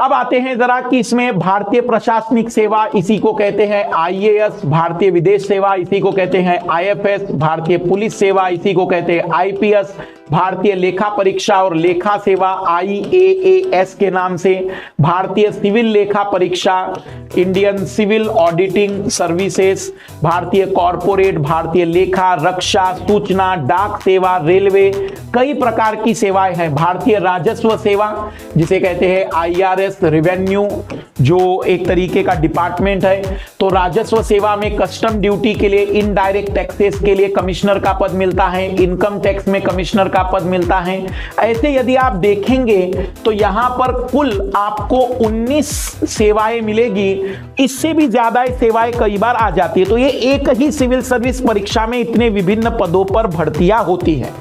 अब आते हैं जरा कि इसमें भारतीय प्रशासनिक सेवा इसी को कहते हैं IAS, भारतीय विदेश सेवा इसी को कहते हैं IFS, भारतीय पुलिस सेवा इसी को कहते हैं IPS, भारतीय लेखा परीक्षा और लेखा सेवा IAAS के नाम से, भारतीय सिविल लेखा परीक्षा इंडियन सिविल ऑडिटिंग सर्विसेज, भारतीय कॉरपोरेट, भारतीय लेखा, रक्षा, सूचना, डाक सेवा, रेलवे, कई प्रकार की सेवाएं हैं। भारतीय राजस्व सेवा जिसे कहते हैं IRS, रेवेन्यू जो एक तरीके का डिपार्टमेंट है। तो राजस्व सेवा में कस्टम ड्यूटी के लिए, इनडायरेक्ट टैक्सेस के लिए कमिश्नर का पद मिलता है, इनकम टैक्स में कमिश्नर का पद मिलता है। ऐसे यदि आप देखेंगे तो यहां पर कुल आपको 19 सेवाएं मिलेगी। इससे भी ज्यादा सेवाएं कई बार आ जाती है। तो ये एक ही सिविल सर्विस परीक्षा में इतने विभिन्न पदों पर भर्तियां होती है।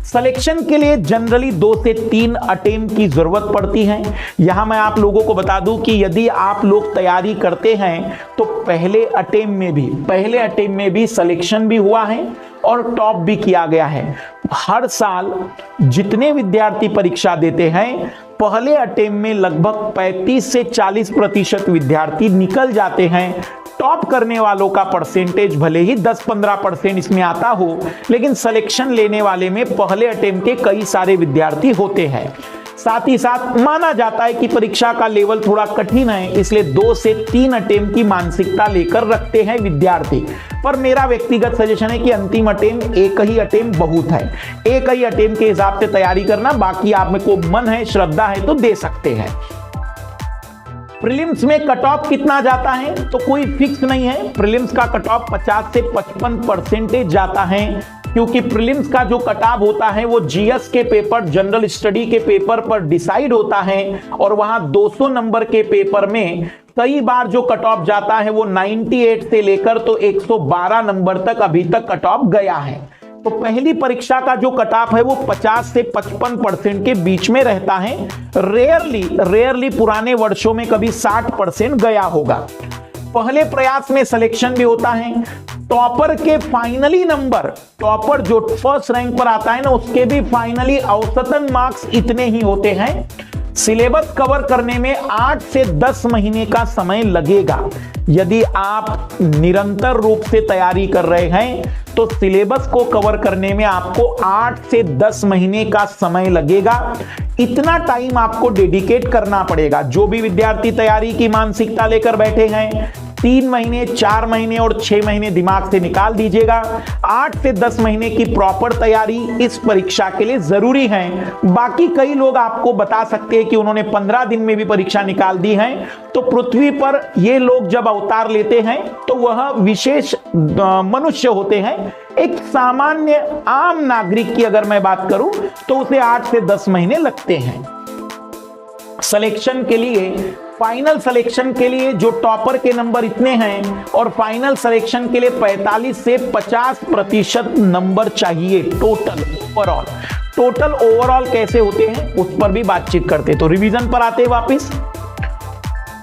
सिलेक्शन के लिए जनरली 2 से 3 अटेम्प्ट की जरूरत पड़ती है। यहां मैं आप लोगों को बता दूं कि यदि आप लोग तैयारी करते हैं तो पहले अटेम्प्ट में भी सिलेक्शन भी हुआ है और टॉप भी किया गया है। हर साल जितने विद्यार्थी परीक्षा देते हैं पहले अटेम्प्ट में लगभग 35 से 40% विद्यार्थी निकल जाते हैं। टॉप करने वालों का परसेंटेज भले ही 10-15% इसमें आता हो, लेकिन सिलेक्शन लेने वाले में पहले अटेम्प्ट के कई सारे विद्यार्थी होते हैं। साथ ही साथ माना जाता है कि परीक्षा का लेवल थोड़ा कठिन है, इसलिए 2 से 3 अटेम्प्ट की मानसिकता लेकर रखते हैं विद्यार्थी। पर मेरा व्यक्तिगत सजेशन है कि अंतिम अटेम्प्ट एक ही अटेम्प्ट बहुत है। एक ही अटेम्प्ट के हिसाब से तैयारी करना, बाकी आप में को मन है, श्रद्धा है तो दे सकते हैं। प्रीलिम्स में कट ऑफ कितना जाता है तो कोई फिक्स नहीं है। प्रीलिम्स का कट ऑफ 50 से 55% जाता है, क्योंकि प्रीलिम्स का जो कट ऑफ होता है वो GS के पेपर, जनरल स्टडी के पेपर पर डिसाइड होता है। और वहां 200 नंबर के पेपर में कई बार जो कट ऑफ जाता है वो 98 से लेकर तो 112 नंबर तक अभी तक कट ऑफ गया है। तो पहली परीक्षा का जो कट ऑफ है वो 50 से 55% के बीच में रहता है। रेयरली पुराने वर्षों में कभी 60% गया होगा। पहले प्रयास में सिलेक्शन भी होता है। टॉपर के फाइनली नंबर, टॉपर जो फर्स्ट रैंक पर आता है ना, उसके भी फाइनली औसतन मार्क्स इतने ही होते हैं। सिलेबस कवर करने में 8 से 10 महीने का समय लगेगा। यदि आप निरंतर रूप से तैयारी कर रहे हैं तो सिलेबस को कवर करने में आपको 8 से 10 महीने का समय लगेगा। इतना टाइम आपको डेडिकेट करना पड़ेगा। जो भी विद्यार्थी तैयारी की मानसिकता लेकर बैठे हैं, 3 महीने, 4 महीने और 6 महीने दिमाग से निकाल दीजिएगा। 8 से 10 महीने की प्रॉपर तैयारी इस परीक्षा के लिए जरूरी है। बाकी कई लोग आपको बता सकते हैं कि उन्होंने 15 दिन में भी परीक्षा निकाल दी है। तो पृथ्वी पर ये लोग जब अवतार लेते हैं तो वह विशेष मनुष्य होते हैं। एक सामान्य आम नागरिक की अगर मैं बात करूं तो उसे 8 से 10 महीने लगते हैं। सिलेक्शन के लिए, फाइनल सिलेक्शन के लिए जो टॉपर के नंबर इतने हैं और फाइनल सिलेक्शन के लिए 45 से 50% नंबर चाहिए टोटल ओवरऑल कैसे होते हैं उस पर भी बातचीत करते। तो रिवीजन पर आते हैं वापस।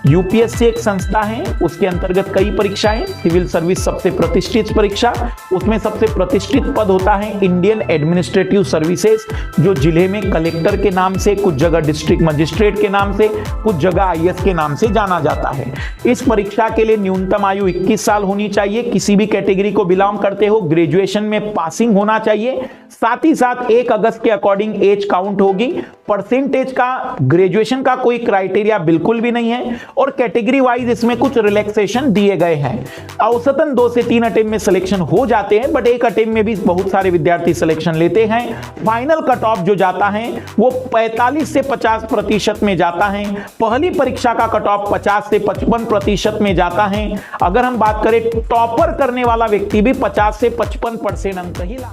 यूपीएससी एक संस्था है, उसके अंतर्गत कई परीक्षाएं। सिविल सर्विस सबसे प्रतिष्ठित परीक्षा, उसमें सबसे प्रतिष्ठित पद होता है इंडियन एडमिनिस्ट्रेटिव सर्विसेज, जो जिले में कलेक्टर के नाम से, कुछ जगह डिस्ट्रिक्ट मजिस्ट्रेट के नाम से, कुछ जगह IS के नाम से जाना जाता है। इस परीक्षा के लिए न्यूनतम आयु 21 साल होनी चाहिए। किसी भी कैटेगरी को बिलोंग करते हो, ग्रेजुएशन में पासिंग होना चाहिए। साथ ही साथ 1 अगस्त के अकॉर्डिंग एज काउंट होगी। परसेंटेज का, ग्रेजुएशन का कोई क्राइटेरिया बिल्कुल भी नहीं है और कैटेगरी वाइज इसमें कुछ रिलैक्सेशन दिए गए हैं। औसतन 2 से 3 अटेम्प्ट में सिलेक्शन हो जाते हैं, बट एक अटेम्प्ट में भी बहुत सारे विद्यार्थी सिलेक्शन लेते हैं। फाइनल कट ऑफ जो जाता है वो 45 से 50% में जाता है। पहली परीक्षा का कट ऑफ 50 से 55% में जाता है। अगर हम बात करें टॉपर करने वाला व्यक्ति भी 50 से 55% अंक ही ला